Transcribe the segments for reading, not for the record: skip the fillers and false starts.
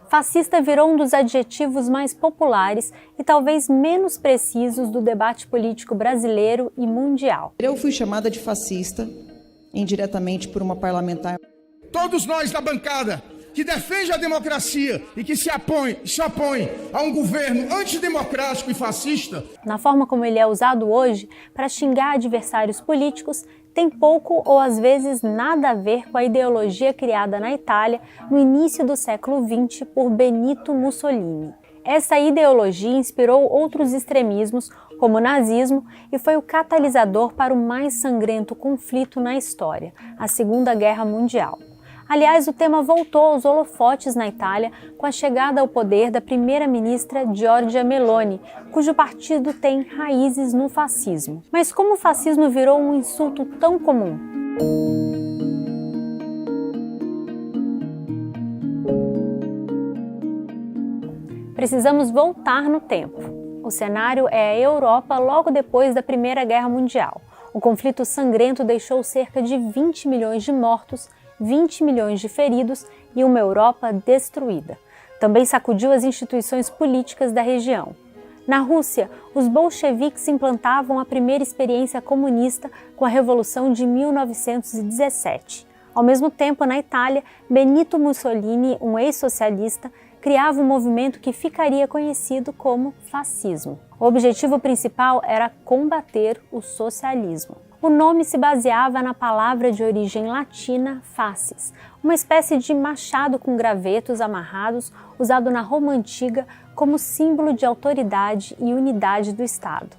Fascista virou um dos adjetivos mais populares e talvez menos precisos do debate político brasileiro e mundial. Eu fui chamada de fascista indiretamente por uma parlamentar. Todos nós da bancada que defende a democracia e que se opõe a um governo antidemocrático e fascista. Na forma como ele é usado hoje para xingar adversários políticos, tem pouco ou às vezes nada a ver com a ideologia criada na Itália no início do século XX por Benito Mussolini. Essa ideologia inspirou outros extremismos, como o nazismo, e foi o catalisador para o mais sangrento conflito na história, a Segunda Guerra Mundial. Aliás, o tema voltou aos holofotes na Itália com a chegada ao poder da primeira-ministra Giorgia Meloni, cujo partido tem raízes no fascismo. Mas como o fascismo virou um insulto tão comum? Precisamos voltar no tempo. O cenário é a Europa logo depois da Primeira Guerra Mundial. O conflito sangrento deixou cerca de 20 milhões de mortos, 20 milhões de feridos e uma Europa destruída. Também sacudiu as instituições políticas da região. Na Rússia, os bolcheviques implantavam a primeira experiência comunista com a Revolução de 1917. Ao mesmo tempo, na Itália, Benito Mussolini, um ex-socialista, criava um movimento que ficaria conhecido como fascismo. O objetivo principal era combater o socialismo. O nome se baseava na palavra de origem latina fasces, uma espécie de machado com gravetos amarrados usado na Roma Antiga como símbolo de autoridade e unidade do Estado.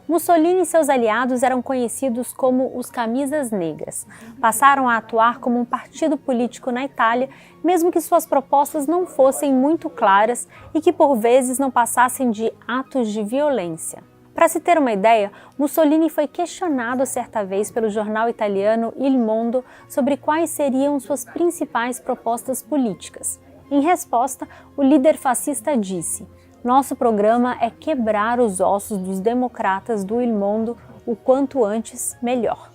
Mussolini e seus aliados eram conhecidos como os Camisas Negras. Passaram a atuar como um partido político na Itália, mesmo que suas propostas não fossem muito claras e que por vezes não passassem de atos de violência. Para se ter uma ideia, Mussolini foi questionado certa vez pelo jornal italiano Il Mondo sobre quais seriam suas principais propostas políticas. Em resposta, o líder fascista disse: "Nosso programa é quebrar os ossos dos democratas do Il Mondo o quanto antes, melhor."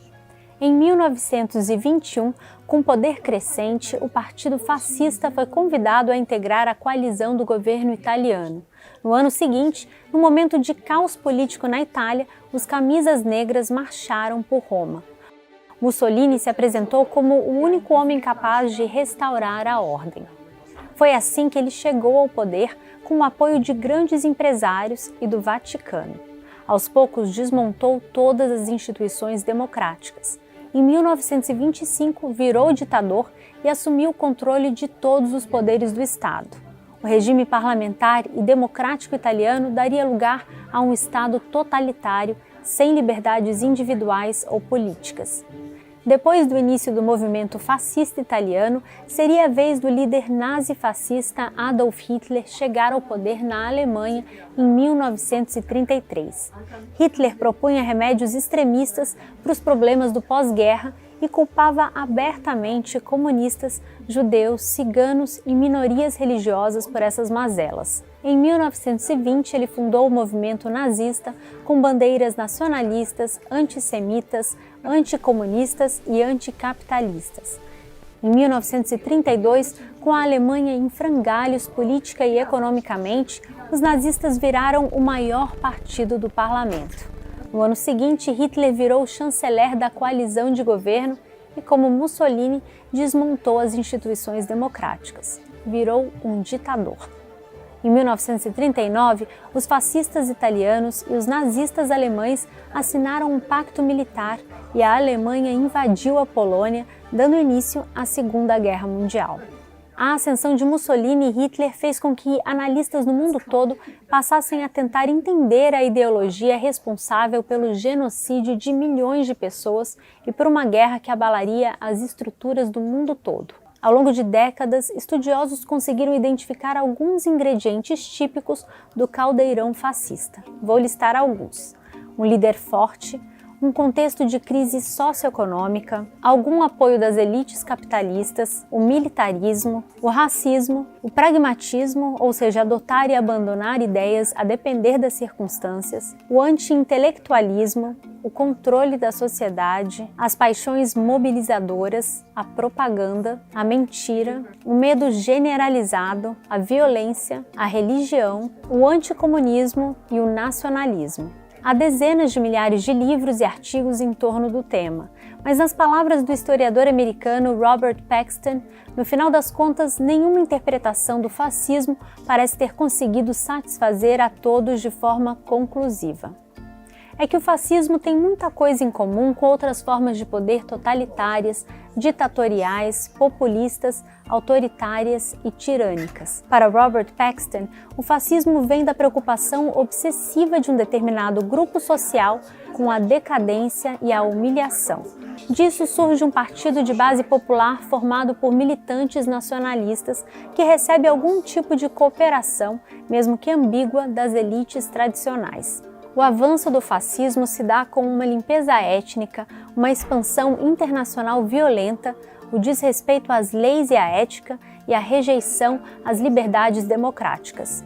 Em 1921, com poder crescente, o Partido Fascista foi convidado a integrar a coalizão do governo italiano. No ano seguinte, no momento de caos político na Itália, os Camisas Negras marcharam por Roma. Mussolini se apresentou como o único homem capaz de restaurar a ordem. Foi assim que ele chegou ao poder com o apoio de grandes empresários e do Vaticano. Aos poucos, desmontou todas as instituições democráticas. Em 1925, virou ditador e assumiu o controle de todos os poderes do Estado. O regime parlamentar e democrático italiano daria lugar a um Estado totalitário, sem liberdades individuais ou políticas. Depois do início do movimento fascista italiano, seria a vez do líder nazi-fascista Adolf Hitler chegar ao poder na Alemanha em 1933. Hitler propunha remédios extremistas para os problemas do pós-guerra e culpava abertamente comunistas, judeus, ciganos e minorias religiosas por essas mazelas. Em 1920, ele fundou o movimento nazista com bandeiras nacionalistas, antissemitas, anticomunistas e anticapitalistas. Em 1932, com a Alemanha em frangalhos política e economicamente, os nazistas viraram o maior partido do parlamento. No ano seguinte, Hitler virou chanceler da coalizão de governo e, como Mussolini, desmontou as instituições democráticas. Virou um ditador. Em 1939, os fascistas italianos e os nazistas alemães assinaram um pacto militar e a Alemanha invadiu a Polônia, dando início à Segunda Guerra Mundial. A ascensão de Mussolini e Hitler fez com que analistas no mundo todo passassem a tentar entender a ideologia responsável pelo genocídio de milhões de pessoas e por uma guerra que abalaria as estruturas do mundo todo. Ao longo de décadas, estudiosos conseguiram identificar alguns ingredientes típicos do caldeirão fascista. Vou listar alguns: um líder forte, um contexto de crise socioeconômica, algum apoio das elites capitalistas, o militarismo, o racismo, o pragmatismo, ou seja, adotar e abandonar ideias a depender das circunstâncias, o anti-intelectualismo, o controle da sociedade, as paixões mobilizadoras, a propaganda, a mentira, o medo generalizado, a violência, a religião, o anticomunismo e o nacionalismo. Há dezenas de milhares de livros e artigos em torno do tema, mas nas palavras do historiador americano Robert Paxton, no final das contas, nenhuma interpretação do fascismo parece ter conseguido satisfazer a todos de forma conclusiva. É que o fascismo tem muita coisa em comum com outras formas de poder totalitárias, ditatoriais, populistas, autoritárias e tirânicas. Para Robert Paxton, o fascismo vem da preocupação obsessiva de um determinado grupo social com a decadência e a humilhação. Disso surge um partido de base popular formado por militantes nacionalistas que recebe algum tipo de cooperação, mesmo que ambígua, das elites tradicionais. O avanço do fascismo se dá com uma limpeza étnica, uma expansão internacional violenta, o desrespeito às leis e à ética e a rejeição às liberdades democráticas.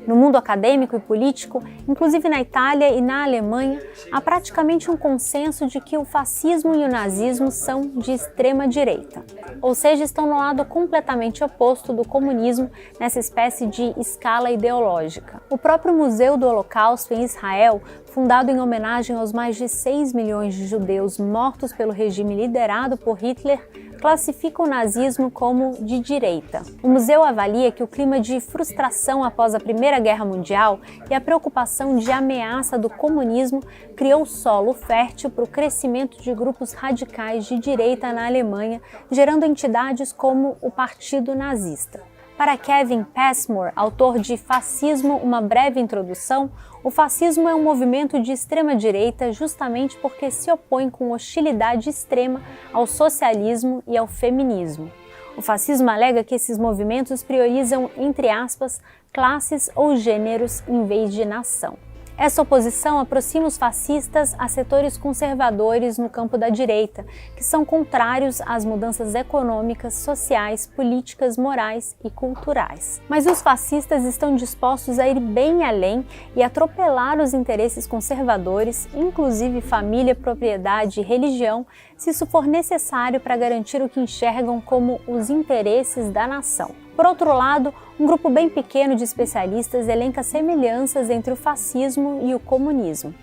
No mundo acadêmico e político, inclusive na Itália e na Alemanha, há praticamente um consenso de que o fascismo e o nazismo são de extrema direita, ou seja, estão no lado completamente oposto do comunismo nessa espécie de escala ideológica. O próprio Museu do Holocausto em Israel, fundado em homenagem aos mais de 6 milhões de judeus mortos pelo regime liderado por Hitler, classifica o nazismo como de direita. O museu avalia que o clima de frustração após a Primeira Guerra Mundial e a preocupação de ameaça do comunismo criou solo fértil para o crescimento de grupos radicais de direita na Alemanha, gerando entidades como o Partido Nazista. Para Kevin Passmore, autor de Fascismo, uma breve introdução, o fascismo é um movimento de extrema-direita justamente porque se opõe com hostilidade extrema ao socialismo e ao feminismo. O fascismo alega que esses movimentos priorizam, entre aspas, classes ou gêneros em vez de nação. Essa oposição aproxima os fascistas a setores conservadores no campo da direita, que são contrários às mudanças econômicas, sociais, políticas, morais e culturais. Mas os fascistas estão dispostos a ir bem além e atropelar os interesses conservadores, inclusive família, propriedade e religião, se isso for necessário para garantir o que enxergam como os interesses da nação. Por outro lado, um grupo bem pequeno de especialistas elenca semelhanças entre o fascismo e o comunismo.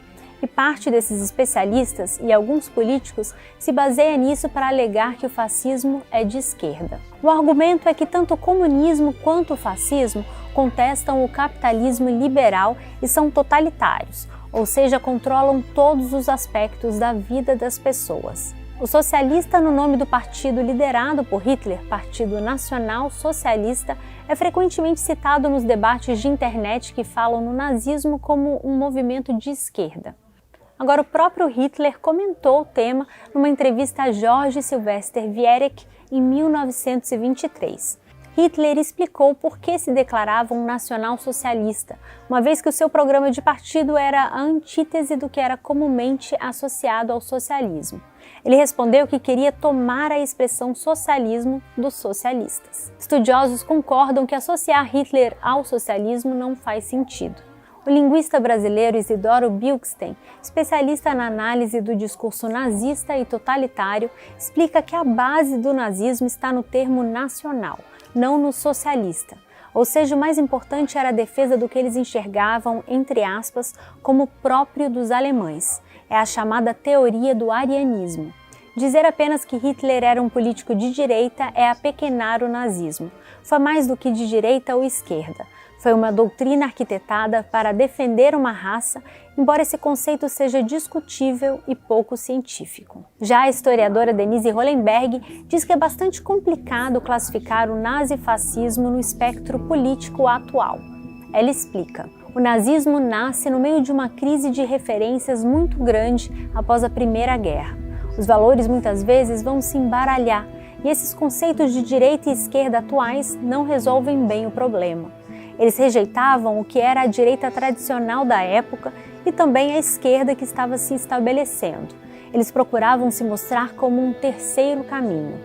E parte desses especialistas e alguns políticos se baseia nisso para alegar que o fascismo é de esquerda. O argumento é que tanto o comunismo quanto o fascismo contestam o capitalismo liberal e são totalitários, ou seja, controlam todos os aspectos da vida das pessoas. O socialista no nome do partido liderado por Hitler, Partido Nacional Socialista, é frequentemente citado nos debates de internet que falam no nazismo como um movimento de esquerda. Agora, o próprio Hitler comentou o tema numa entrevista a George Sylvester Viereck em 1923. Hitler explicou por que se declarava um nacional-socialista, uma vez que o seu programa de partido era a antítese do que era comumente associado ao socialismo. Ele respondeu que queria tomar a expressão socialismo dos socialistas. Estudiosos concordam que associar Hitler ao socialismo não faz sentido. O linguista brasileiro Isidoro Bilkstein, especialista na análise do discurso nazista e totalitário, explica que a base do nazismo está no termo nacional, não no socialista. Ou seja, o mais importante era a defesa do que eles enxergavam, entre aspas, como próprio dos alemães. É a chamada teoria do arianismo. Dizer apenas que Hitler era um político de direita é apequenar o nazismo. Foi mais do que de direita ou esquerda. Foi uma doutrina arquitetada para defender uma raça, embora esse conceito seja discutível e pouco científico. Já a historiadora Denise Hollenberg diz que é bastante complicado classificar o nazifascismo no espectro político atual. Ela explica: o nazismo nasce no meio de uma crise de referências muito grande após a Primeira Guerra. Os valores muitas vezes vão se embaralhar e esses conceitos de direita e esquerda atuais não resolvem bem o problema. Eles rejeitavam o que era a direita tradicional da época e também a esquerda que estava se estabelecendo. Eles procuravam se mostrar como um terceiro caminho.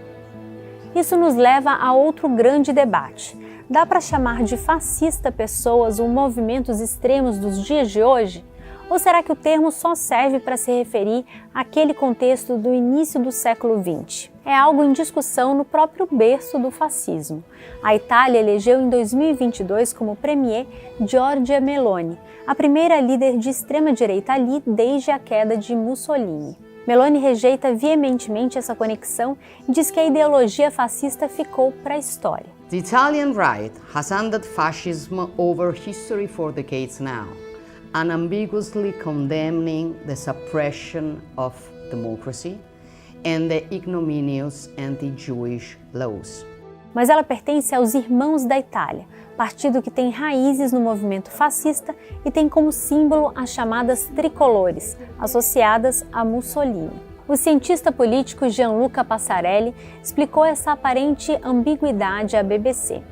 Isso nos leva a outro grande debate. Dá para chamar de fascista pessoas ou movimentos extremos dos dias de hoje? Ou será que o termo só serve para se referir àquele contexto do início do século XX? É algo em discussão no próprio berço do fascismo. A Itália elegeu em 2022 como premier Giorgia Meloni, a primeira líder de extrema-direita ali desde a queda de Mussolini. Meloni rejeita veementemente essa conexão e diz que a ideologia fascista ficou para a história. The Italian right has handed fascism over history for decades now, unambiguously condemning the suppression of democracy and the ignominious anti-Jewish laws. Mas ela pertence aos Irmãos da Itália, partido que tem raízes no movimento fascista e tem como símbolo as chamadas tricolores, associadas a Mussolini. O cientista político Gianluca Passarelli explicou essa aparente ambiguidade à BBC.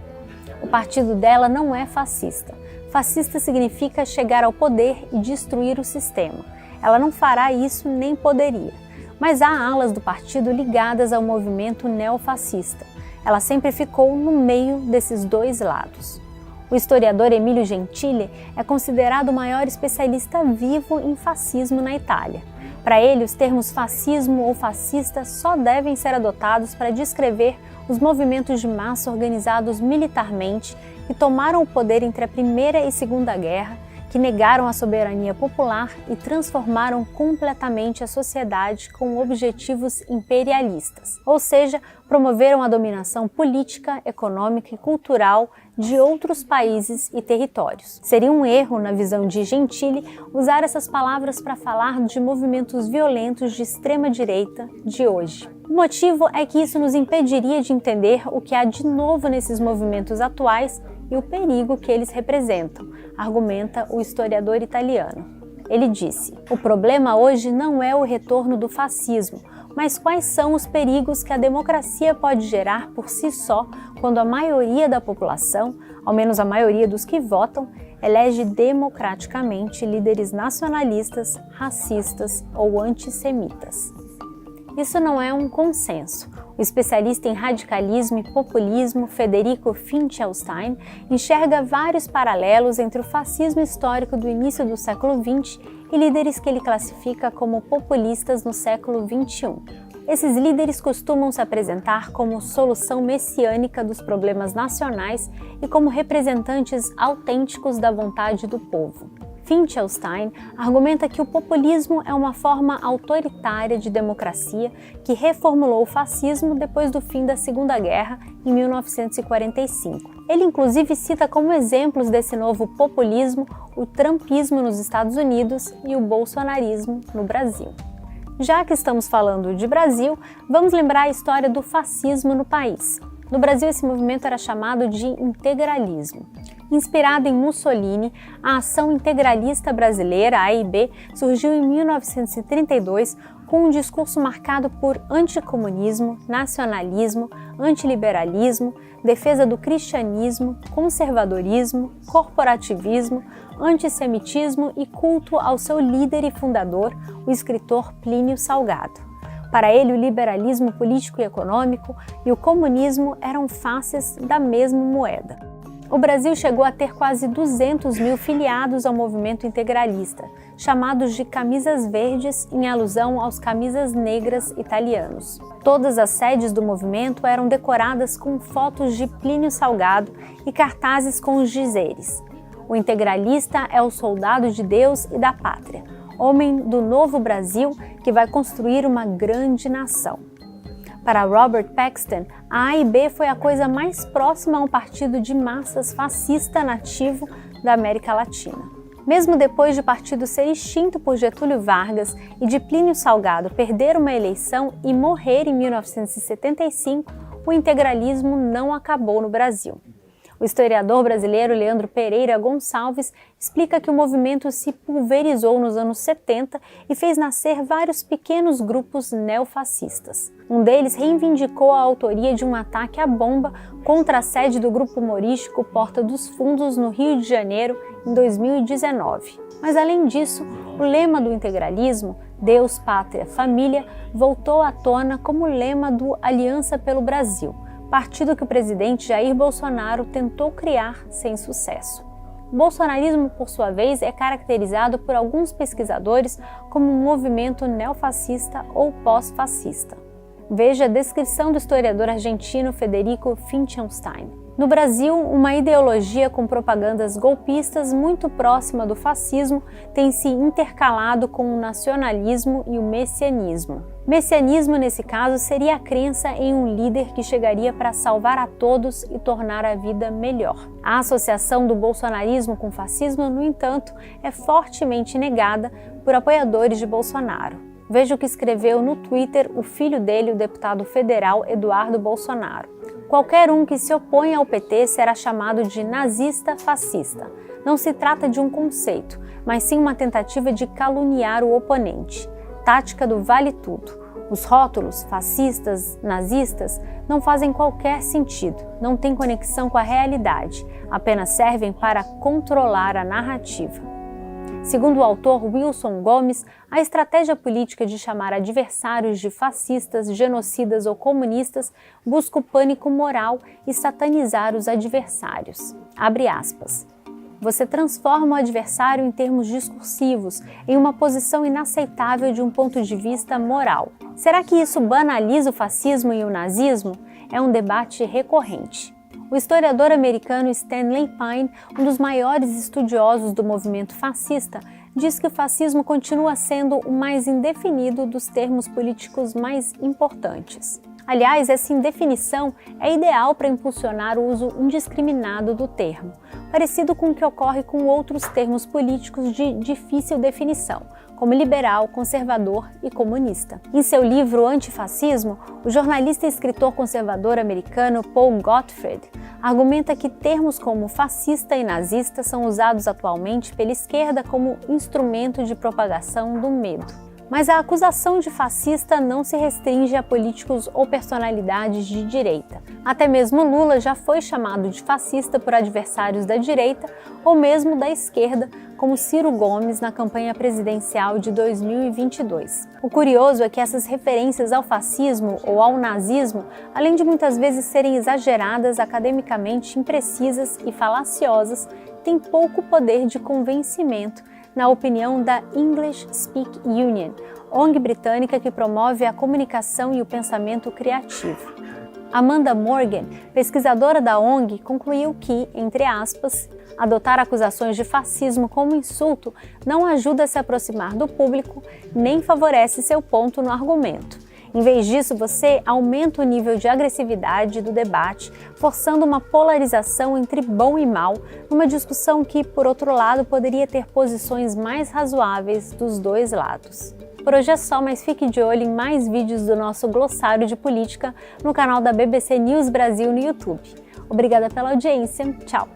O partido dela não é fascista. Fascista significa chegar ao poder e destruir o sistema. Ela não fará isso nem poderia. Mas há alas do partido ligadas ao movimento neofascista. Ela sempre ficou no meio desses dois lados. O historiador Emilio Gentili é considerado o maior especialista vivo em fascismo na Itália. Para ele, os termos fascismo ou fascista só devem ser adotados para descrever os movimentos de massa organizados militarmente que tomaram o poder entre a Primeira e Segunda Guerra, que negaram a soberania popular e transformaram completamente a sociedade com objetivos imperialistas, ou seja, promoveram a dominação política, econômica e cultural de outros países e territórios. Seria um erro, na visão de Gentili, usar essas palavras para falar de movimentos violentos de extrema-direita de hoje. O motivo é que isso nos impediria de entender o que há de novo nesses movimentos atuais e o perigo que eles representam, argumenta o historiador italiano. Ele disse: "O problema hoje não é o retorno do fascismo, mas quais são os perigos que a democracia pode gerar por si só quando a maioria da população, ao menos a maioria dos que votam, elege democraticamente líderes nacionalistas, racistas ou antissemitas." Isso não é um consenso. O especialista em radicalismo e populismo Federico Finkelstein enxerga vários paralelos entre o fascismo histórico do início do século XX e líderes que ele classifica como populistas no século XXI. Esses líderes costumam se apresentar como solução messiânica dos problemas nacionais e como representantes autênticos da vontade do povo. Finkelstein argumenta que o populismo é uma forma autoritária de democracia que reformulou o fascismo depois do fim da Segunda Guerra, em 1945. Ele inclusive cita como exemplos desse novo populismo o trumpismo nos Estados Unidos e o bolsonarismo no Brasil. Já que estamos falando de Brasil, vamos lembrar a história do fascismo no país. No Brasil, esse movimento era chamado de integralismo. Inspirado em Mussolini, a Ação Integralista Brasileira, AIB, surgiu em 1932 com um discurso marcado por anticomunismo, nacionalismo, antiliberalismo, defesa do cristianismo, conservadorismo, corporativismo, antissemitismo e culto ao seu líder e fundador, o escritor Plínio Salgado. Para ele, o liberalismo político e econômico e o comunismo eram faces da mesma moeda. O Brasil chegou a ter quase 200 mil filiados ao movimento integralista, chamados de camisas verdes em alusão aos camisas negras italianos. Todas as sedes do movimento eram decoradas com fotos de Plínio Salgado e cartazes com os dizeres: "O integralista é o soldado de Deus e da pátria, homem do novo Brasil que vai construir uma grande nação." Para Robert Paxton, a AIB foi a coisa mais próxima a um partido de massas fascista nativo da América Latina. Mesmo depois de o partido ser extinto por Getúlio Vargas e de Plínio Salgado perder uma eleição e morrer em 1975, o integralismo não acabou no Brasil. O historiador brasileiro Leandro Pereira Gonçalves explica que o movimento se pulverizou nos anos 70 e fez nascer vários pequenos grupos neofascistas. Um deles reivindicou a autoria de um ataque à bomba contra a sede do grupo humorístico Porta dos Fundos, no Rio de Janeiro, em 2019. Mas, além disso, o lema do integralismo, Deus, Pátria, Família, voltou à tona como lema do Aliança pelo Brasil, partido que o presidente Jair Bolsonaro tentou criar sem sucesso. O bolsonarismo, por sua vez, é caracterizado por alguns pesquisadores como um movimento neofascista ou pós-fascista. Veja a descrição do historiador argentino Federico Finckenstein. No Brasil, uma ideologia com propagandas golpistas muito próxima do fascismo tem se intercalado com o nacionalismo e o messianismo. Messianismo, nesse caso, seria a crença em um líder que chegaria para salvar a todos e tornar a vida melhor. A associação do bolsonarismo com o fascismo, no entanto, é fortemente negada por apoiadores de Bolsonaro. Veja o que escreveu no Twitter o filho dele, o deputado federal Eduardo Bolsonaro. Qualquer um que se opõe ao PT será chamado de nazista-fascista. Não se trata de um conceito, mas sim uma tentativa de caluniar o oponente. Tática do vale tudo. Os rótulos fascistas, nazistas não fazem qualquer sentido, não têm conexão com a realidade, apenas servem para controlar a narrativa. Segundo o autor Wilson Gomes, a estratégia política de chamar adversários de fascistas, genocidas ou comunistas busca o pânico moral e satanizar os adversários. Abre aspas. Você transforma o adversário em termos discursivos, em uma posição inaceitável de um ponto de vista moral. Será que isso banaliza o fascismo e o nazismo? É um debate recorrente. O historiador americano Stanley Pine, um dos maiores estudiosos do movimento fascista, diz que o fascismo continua sendo o mais indefinido dos termos políticos mais importantes. Aliás, essa indefinição é ideal para impulsionar o uso indiscriminado do termo, parecido com o que ocorre com outros termos políticos de difícil definição, como liberal, conservador e comunista. Em seu livro Antifascismo, o jornalista e escritor conservador americano Paul Gottfried argumenta que termos como fascista e nazista são usados atualmente pela esquerda como instrumento de propagação do medo. Mas a acusação de fascista não se restringe a políticos ou personalidades de direita. Até mesmo Lula já foi chamado de fascista por adversários da direita ou mesmo da esquerda, como Ciro Gomes na campanha presidencial de 2022. O curioso é que essas referências ao fascismo ou ao nazismo, além de muitas vezes serem exageradas, academicamente imprecisas e falaciosas, têm pouco poder de convencimento, na opinião da English Speak Union, ONG britânica que promove a comunicação e o pensamento criativo. Amanda Morgan, pesquisadora da ONG, concluiu que, entre aspas, adotar acusações de fascismo como insulto não ajuda a se aproximar do público nem favorece seu ponto no argumento. Em vez disso, você aumenta o nível de agressividade do debate, forçando uma polarização entre bom e mal, numa discussão que, por outro lado, poderia ter posições mais razoáveis dos dois lados. Por hoje é só, mas fique de olho em mais vídeos do nosso glossário de política no canal da BBC News Brasil no YouTube. Obrigada pela audiência, tchau!